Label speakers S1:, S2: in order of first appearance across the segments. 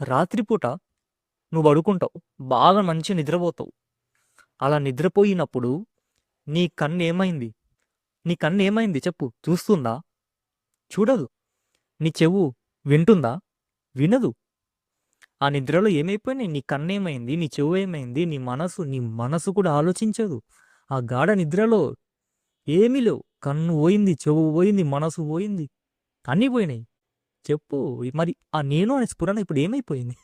S1: రాత్రిపూట నువ్వు పడుకుంటావు. బాగా మంచి నిద్రపోతావు. అలా నిద్రపోయినప్పుడు నీ కన్నేమైంది? నీ కన్నేమైంది చెప్పు? చూస్తుందా? చూడదు. నీ చెవు వింటుందా? వినదు. ఆ నిద్రలో ఏమైపోయినాయి? నీ కన్నేమైంది? నీ చెవు ఏమైంది? నీ మనసు కూడా ఆలోచించదు. ఆ గాఢ నిద్రలో ఏమీ లేవు. కన్ను పోయింది, చెవు పోయింది, మనసు పోయింది. అన్నీ పోయినాయి. చెప్పు. మరి ఆ నేను అనే స్ఫురణ ఇప్పుడు ఏమైపోయింది?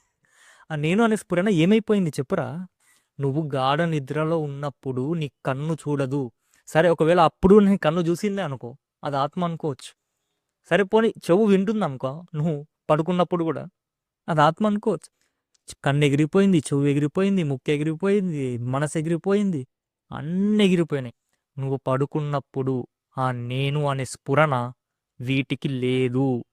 S1: ఆ నేను అనే స్ఫురణ ఏమైపోయింది చెప్పురా? నువ్వు గాఢ నిద్రలో ఉన్నప్పుడు నీ కన్ను చూడదు. సరే, ఒకవేళ అప్పుడు నీ కన్ను చూసిందే అనుకో, అది ఆత్మ అనుకోవచ్చు. సరే పోనీ చెవు వింటుంది అనుకో, నువ్వు పడుకున్నప్పుడు కూడా అది ఆత్మ అనుకోవచ్చు. కన్ను ఎగిరిపోయింది, చెవు ఎగిరిపోయింది, ముక్కు ఎగిరిపోయింది, మనసు ఎగిరిపోయింది, అన్నీ ఎగిరిపోయినాయి. నువ్వు పడుకున్నప్పుడు ఆ నేను అనే స్ఫురణ వీటికి లేదు.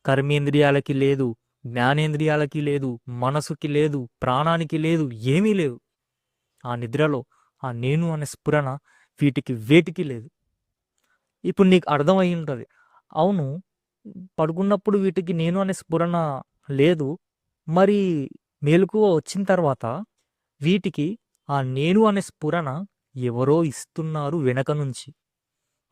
S1: కర్మేంద్రియాలకి లేదు, జ్ఞానేంద్రియాలకి లేదు, మనసుకి లేదు, ప్రాణానికి లేదు, ఏమీ లేదు. ఆ నిద్రలో ఆ నేను అనే స్ఫురణ వీటికి వేటికి లేదు. ఇప్పుడు నీకు అర్థమై ఉంటుంది. అవును, పడుకున్నప్పుడు వీటికి నేను అనే స్ఫురణ లేదు. మరి మెలకువ వచ్చిన తర్వాత వీటికి ఆ నేను అనే స్ఫురణ ఎవరో ఇస్తున్నారు వెనక నుంచి.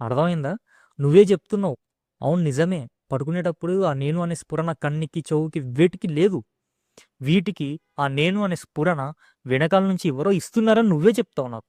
S1: అర్థమైందా? నువ్వే చెప్తున్నావు. అవును, నిజమే. పడుకునేటప్పుడు ఆ నేను అనే స్ఫురణ కన్నికి, చెవుకి వేటికి లేదు. వీటికి ఆ నేను అనే స్ఫురణ వెనకాల నుంచి ఎవరో ఇస్తున్నారని నువ్వే చెప్తావు నాకు.